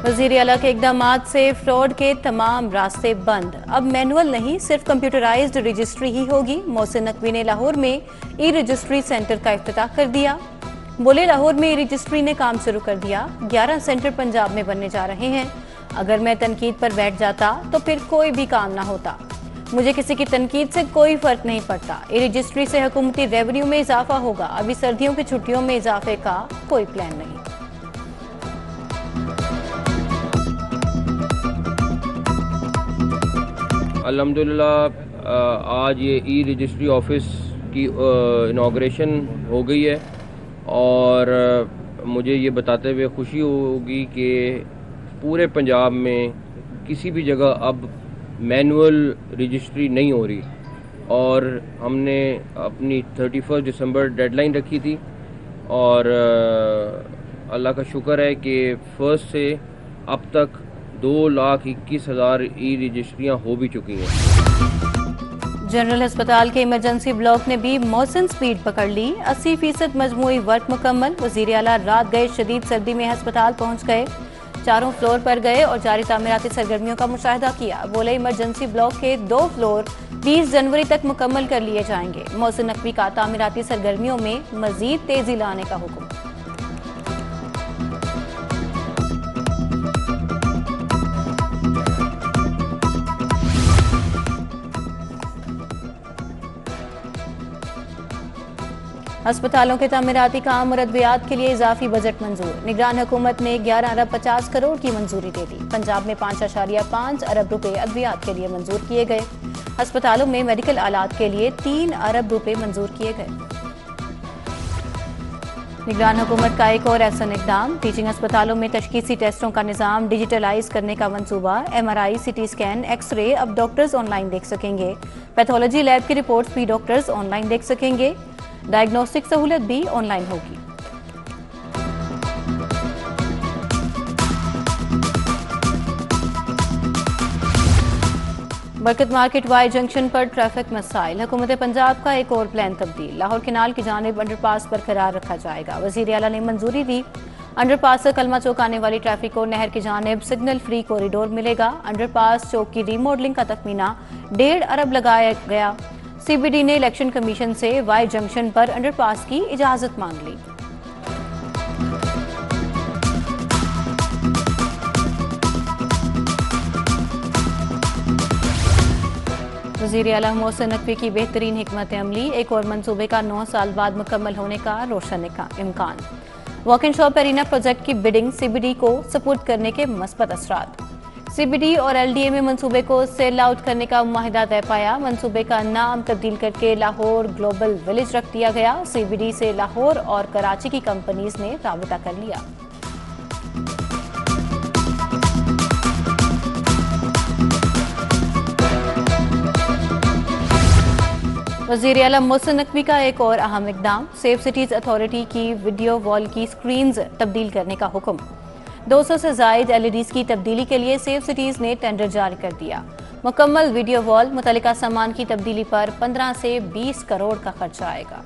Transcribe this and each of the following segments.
वज़ीर आला के इक़दामात से फ्रॉड के तमाम रास्ते बंद। अब मैनुअल नहीं, सिर्फ कंप्यूटराइज्ड रजिस्ट्री ही होगी। मोहसिन नकवी ने लाहौर में ई रजिस्ट्री सेंटर का इफ्तिताह कर दिया। बोले, लाहौर में ई रजिस्ट्री ने काम शुरू कर दिया। 11 सेंटर पंजाब में बनने जा रहे हैं। अगर मैं तनकीद पर बैठ जाता तो फिर कोई भी काम ना होता। मुझे किसी की तनकीद से कोई फर्क नहीं पड़ता। ई रजिस्ट्री से हुकूमती रेवेन्यू में इजाफा होगा। अभी सर्दियों की छुट्टियों में इजाफे का कोई प्लान नहीं। अल्हम्दुलिल्लाह आज ये ई रजिस्ट्री ऑफिस की इनाग्रेशन हो गई है और मुझे ये बताते हुए खुशी होगी कि पूरे पंजाब में किसी भी जगह अब मैनुअल रजिस्ट्री नहीं हो रही और हमने अपनी 31 दिसंबर डेडलाइन रखी थी और अल्लाह का शुक्र है कि फर्स्ट से अब तक 2,21,000 ई रजिस्ट्रियाँ हो भी चुकी हैं। जनरल अस्पताल के इमरजेंसी ब्लॉक ने भी मौसम स्पीड पकड़ ली। 80% मजमूई वर्क मुकम्मल। वज़ीर आला रात गए शदीद सर्दी में अस्पताल पहुंच गए, चारों फ्लोर पर गए और जारी तामीराती सरगर्मियों का मुशाहिदा किया। बोले, इमरजेंसी ब्लॉक के 2 फ्लोर 20 जनवरी तक मुकम्मल कर लिए जाएंगे। मोहसिन नकवी का तामीराती सरगर्मियों में मजीद तेजी लाने का हुक्म। अस्पतालों के तामीराती काम और अद्वियात के लिए इजाफी बजट मंजूर। निगरान हुकूमत ने 11 अरब 50 करोड़ की मंजूरी दे दी। पंजाब में 5.5 अरब रुपए अद्वियात के लिए मंजूर किए गए। अस्पतालों में मेडिकल आलात के लिए 3 अरब रुपए मंजूर किए गए। निगरान हुकूमत का एक और ऐसा इकदाम। टीचिंग अस्पतालों में तशखीसी टेस्टों का निज़ाम डिजिटलाइज करने का मंसूबा। MRI, CT स्कैन, एक्सरे अब डॉक्टर्स ऑनलाइन देख सकेंगे। पैथोलॉजी लैब की रिपोर्ट्स भी डॉक्टर्स ऑनलाइन देख सकेंगे। डायग्नोस्टिक सहूलत भी ऑनलाइन होगी। बरकत मार्केट वाई जंक्शन पर ट्रैफिक मसाइल। हुकूमत पंजाब का एक और प्लान तब्दील। लाहौर किनाल की जानिब अंडरपास बरकरार रखा जाएगा। वज़ीर आला ने मंजूरी दी। अंडरपास से कलमा चौक आने वाली ट्रैफिक को नहर की जानिब सिग्नल फ्री कॉरिडोर मिलेगा। अंडरपास चौक की रीमॉडलिंग का तखमीना 1.5 अरब लगाया गया। CBD ने इलेक्शन कमीशन से वाई जंक्शन पर अंडरपास की इजाजत मांग ली। वज़ीर आला मोहसिन नकवी की बेहतरीन हिकमत अमली। एक और मंसूबे का 9 साल बाद मुकम्मल होने का रोशन इम्कान। Walk in shop arena project की बिडिंग CBD को सपुर्द करने के मस्बत असरात। CBD और LDA में मंसूबे को सेल आउट करने का मुआहिदा तय पाया। मंसूबे का नाम तब्दील करके लाहौर ग्लोबल विलेज रख दिया गया। CBD से लाहौर और कराची की कंपनीज ने राबिता कर लिया। वज़ीर आला मोहसिन नकवी का एक और अहम इकदाम। सेफ सिटीज अथॉरिटी की वीडियो वॉल की स्क्रीन्स तब्दील करने का हुक्म। 200 से जायद LEDs की तब्दीली के लिए सेफ सिटीज ने टेंडर जारी कर दिया। मुकम्मल वीडियो वॉल मुतल्लिका सामान की तब्दीली पर 15 से 20 करोड़ का खर्चा आएगा।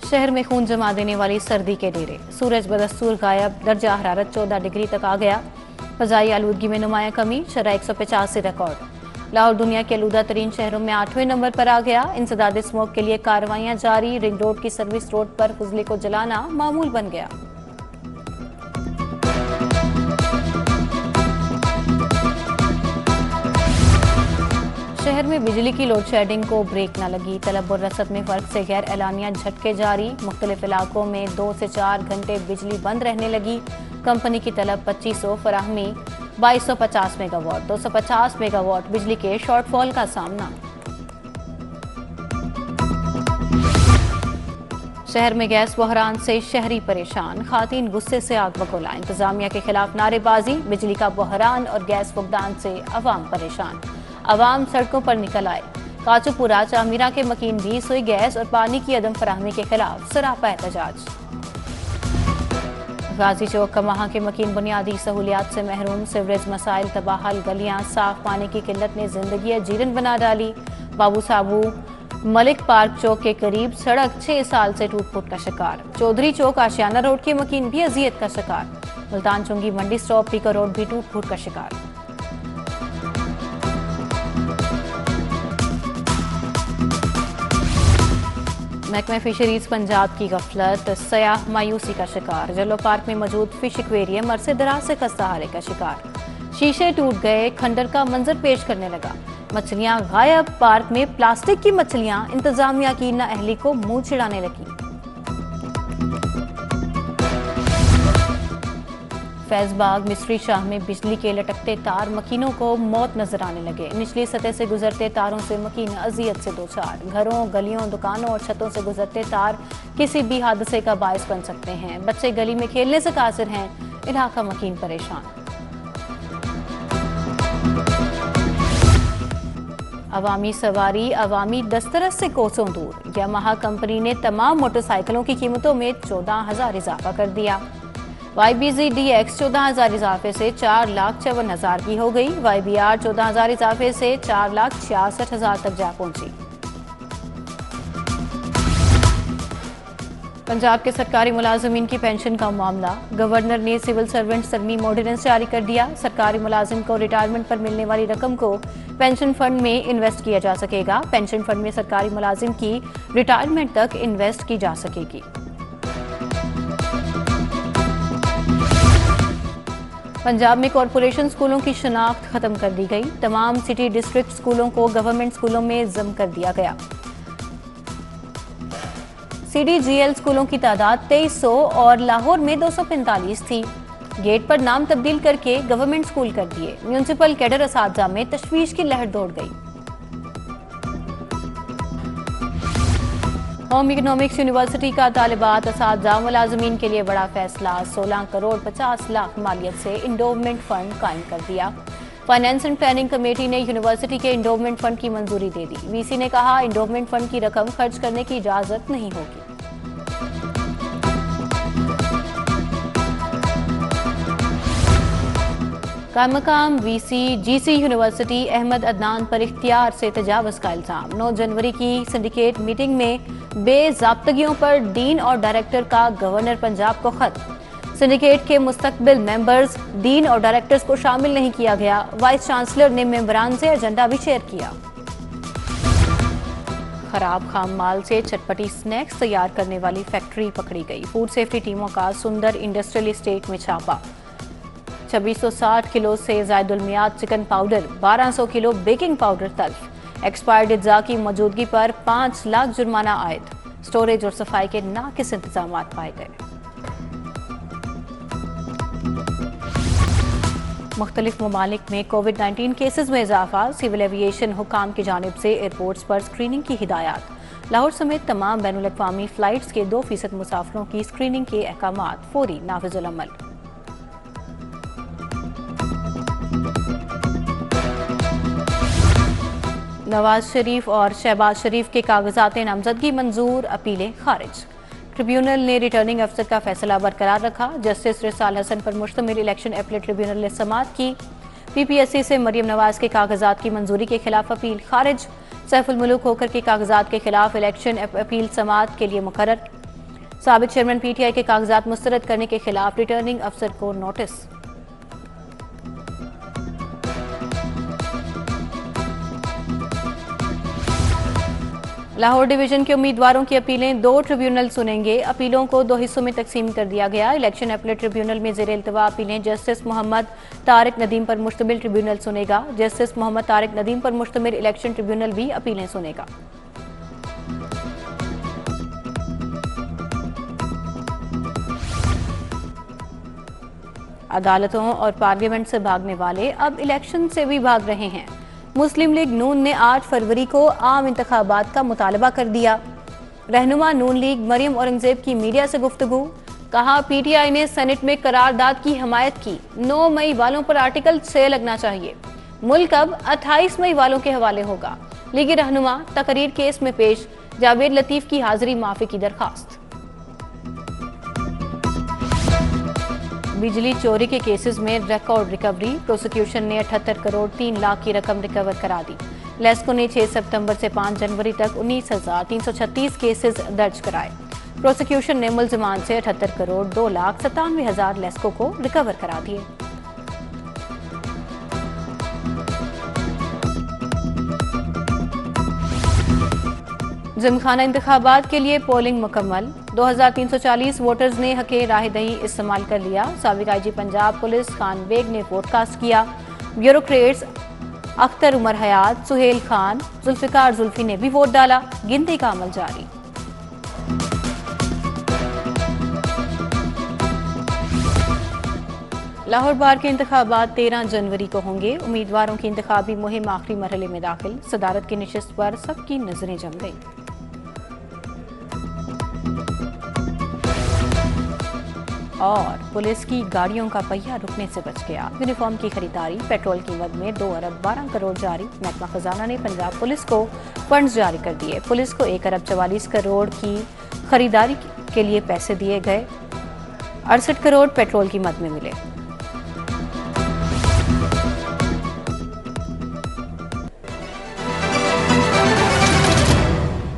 शहर में खून जमा देने वाली सर्दी के डेरे। सूरज बदस्तूर गायब। दर्जा हरारत 14 डिग्री तक आ गया। फ़ज़ाई आलूदगी में नुमाया कमी। शरह 150 से रिकॉर्ड। लाहौर दुनिया के आलूदा तरीन शहरों में 8वें नंबर पर आ गया। इंसदाद स्मोक के लिए कार्रवाइयां जारी। रिंग रोड की सर्विस रोड पर फुजले को जलाना मामूल बन गया। शहर में बिजली की लोड शेडिंग को ब्रेक न लगी। तलब और रसद में फर्क से गैर एलानिया झटके जारी। मुख्तलिफ इलाकों में 2 से 4 घंटे बिजली बंद रहने लगी। कंपनी की तलब 2500 फराहमी। 2250 मेगावाट 250 मेगावाट बिजली के शॉर्टफॉल का सामना। शहर में गैस बहरान से शहरी परेशान। खातीन गुस्से से आग बगोला। इंतजामिया के खिलाफ नारेबाजी। बिजली का बहरान और गैस फुकदान से अवाम परेशान। अवाम सड़कों पर निकल आए। काचूपुरा चामीरा के मकीन भी सुई गैस और पानी की अदम फराहमी के खिलाफ सरापा एहतजाज। गाजी चौक का वहाँ के मकीन बुनियादी सहूलियात से महरूम। सीवरेज मसाइल तबाहल। गलियां साफ पानी की किल्लत ने जिंदगी जीरन बना डाली। बाबू साबू मलिक पार्क चौक के करीब सड़क 6 साल से टूट फूट का शिकार। चौधरी चौक आशियाना रोड के मकीन भी अजियत का शिकार। मुल्तान चुंगी मंडी स्टॉप पीकर रोड भी टूट फूट का शिकार। महकमा फिशरीज पंजाब की गफलत, सयाह मायूसी का शिकार। जलो पार्क में मौजूद फिश एक्वेरियम अरसे दराज से खस्ता हाले का शिकार। शीशे टूट गए, खंडर का मंजर पेश करने लगा। मछलियां गायब, पार्क में प्लास्टिक की मछलियां, इंतजामिया की नाअहली को मुंह छिड़ाने लगी। फैजबाग मिस्री शाह में बिजली के लटकते तार मकीनों को मौत नजर आने लगे। निचली सतह से गुजरते तारों से मकीन अजियत से दो चार। घरों, गलियों, दुकानों और छतों से गुजरते तार किसी भी हादसे का बायस बन सकते हैं। बच्चे गली में खेलने से कासिर हैं, इलाका मकीन परेशान। अवामी सवारी अवामी दस्तरस से कोसों दूर। यामाहा कंपनी ने तमाम मोटरसाइकिलों की कीमतों में 14,000 इजाफा कर दिया। YBZ DX 14,000 इजाफे से 4,54,000 की हो गई। YBR 14,000 इजाफे से 4,66,000 तक जा पहुंची। पंजाब के सरकारी मुलाजमीन की पेंशन का मामला, गवर्नर ने सिविल सर्वेंट तरमीम ऑर्डिनेंस जारी कर दिया। सरकारी मुलाजिम को रिटायरमेंट पर मिलने वाली रकम को पेंशन फंड में इन्वेस्ट किया जा सकेगा। पेंशन फंड में सरकारी मुलाजिम की रिटायरमेंट तक इन्वेस्ट की जा सकेगी। पंजाब में कॉरपोरेशन स्कूलों की शनाख्त खत्म कर दी गई। तमाम सिटी डिस्ट्रिक्ट स्कूलों को गवर्नमेंट स्कूलों में जम कर दिया गया। CDGL स्कूलों की तादाद 2300 और लाहौर में 245 थी। गेट पर नाम तब्दील करके गवर्नमेंट स्कूल कर दिए। म्यूनिसिपल कैडर असातिज़ा में तशवीश की लहर दौड़ गई। होम इकोनॉमिक्स यूनिवर्सिटी का तालिबात असातिज़ा मुलाजमीन के लिए बड़ा फैसला। 16 करोड़ 50 लाख मालियत से इंडोवमेंट फंड कायम कर दिया। फाइनेंस एंड प्लानिंग कमेटी ने यूनिवर्सिटी के इंडोवमेंट फंड की मंजूरी दे दी। VC ने कहा इंडोवमेंट फंड की रकम खर्च करने की इजाजत नहीं होगी। कायमकाम VC GC university Ahmad Adnan पर इख्तियार से तजावुज़ का इल्जाम। 9 जनवरी की सिंडिकेट मीटिंग में बेज़ाब्तगियों पर डीन और डायरेक्टर का गवर्नर पंजाब को खत। सिंडिकेट के मुस्तकबिल मेंबर्स, डीन और डायरेक्टर्स को शामिल नहीं किया गया। वाइस चांसलर ने मेंबरान से एजेंडा भी शेयर किया। खराब खाम माल से चटपटी स्नैक्स तैयार करने वाली फैक्ट्री पकड़ी गई। फूड सेफ्टी टीमों का सुंदर इंडस्ट्रियल एस्टेट में छापा। 2660 किलो से ज़ायदुल मियाद chicken powder, 1200 kilo baking powder तल्फ। एक्सपायर्ड अज्जा की मौजूदगी पर 5 लाख जुर्माना आयद। स्टोरेज और सफाई के नाकिस इंतजाम पाए गए। मुख्तलिफ ममालिक में कोविड-19 केसेस में इजाफा। सिविल एविएशन हुकाम की जानिब से एयरपोर्ट्स पर स्क्रीनिंग की हिदायत। लाहौर समेत तमाम बैनुल-अक़वामी फ़्लाइट्स के 2% मुसाफिरों की स्क्रीनिंग के अहकामात फौरी नाफिजुल अमल। नवाज शरीफ और शहबाज शरीफ के कागजात नामजदगी मंजूर, अपीलें खारिज। ट्रिब्यूनल ने रिटर्निंग अफसर का फैसला बरकरार रखा। जस्टिस रिसाल हसन पर मुश्तमिल इलेक्शन अपीलेट ट्रिब्यूनल ने समाअत की। PPSC से मरियम नवाज के कागजात की मंजूरी के खिलाफ अपील खारिज। सैफुल मुल्क होकर के कागजात के खिलाफ इलेक्शन अपील समाअत के लिए मुकर्रर। साबिक चेयरमैन PTI के कागजात मुस्तरद करने के खिलाफ रिटर्निंग अफसर को नोटिस। लाहौर डिवीजन के उम्मीदवारों की अपीलें 2 ट्रिब्यूनल सुनेंगे। अपीलों को 2 हिस्सों में तकसीम कर दिया गया। इलेक्शन अपीलेट ट्रिब्यूनल में ज़ेर इल्तवा अपीलें जस्टिस मोहम्मद तारिक नदीम पर मुश्तमिल ट्रिब्यूनल सुनेगा। जस्टिस मोहम्मद तारिक नदीम पर मुश्तमिल इलेक्शन ट्रिब्यूनल भी अपीलें सुनेगा। अदालतों और पार्लियामेंट से भागने वाले अब इलेक्शन से भी भाग रहे हैं। मुस्लिम लीग नून ने 8 फरवरी को आम इंतखाबात का मुतालबा कर दिया। रहनुमा नून लीग मरियम औरंगजेब की मीडिया से गुफ्तगू। कहा PTI ने सेनेट में करारदाद की हमायत की। 9 मई वालों पर आर्टिकल 6 लगना चाहिए। मुल्क अब 28 मई वालों के हवाले होगा। लीगी रहनुमा तकरीर केस में पेश। जावेद लतीफ की हाजिरी माफी की दरखास्त। बिजली चोरी के केसेस में रिकॉर्ड रिकवरी। प्रोसिक्यूशन ने 78 करोड़ 3 लाख की रकम रिकवर करा दी। लेस्को ने 6 सितंबर से 5 जनवरी तक 19,336 केसेस दर्ज कराए। प्रोसिक्यूशन ने मुल्जिमान से 78 करोड़ 2,97,000 लेस्को को रिकवर करा दिए। जिमखाना इंतखाबात के लिए पोलिंग मुकम्मल। 2,340 वोटर्स ने हके राहदही इस्तेमाल कर लिया। साबिक आईजी पंजाब पुलिस खान बेग ने वोटकास्ट किया। ब्यूरोक्रेट्स अख्तर उमर हयात, सुहेल खान, जुल्फिकार जुल्फी ने भी वोट डाला। गिनती का अमल जारी। लाहौर बार के इंतखाबात 13 जनवरी को होंगे। उम्मीदवारों की इंतखाबी मुहिम आखिरी मरहले में दाखिल। सदारत की नशिस्त पर सबकी नजरें जम गई। और पुलिस की गाड़ियों का पहिया रुकने से बच गया। यूनिफॉर्म की खरीदारी, पेट्रोल कीमत में 2 अरब 12 करोड़ जारी। महकमा खजाना ने पंजाब पुलिस को फंड्स जारी कर दिए। पुलिस को 1 अरब 44 करोड़ की खरीदारी के लिए पैसे दिए गए। 68 करोड़ पेट्रोल कीमत में मिले।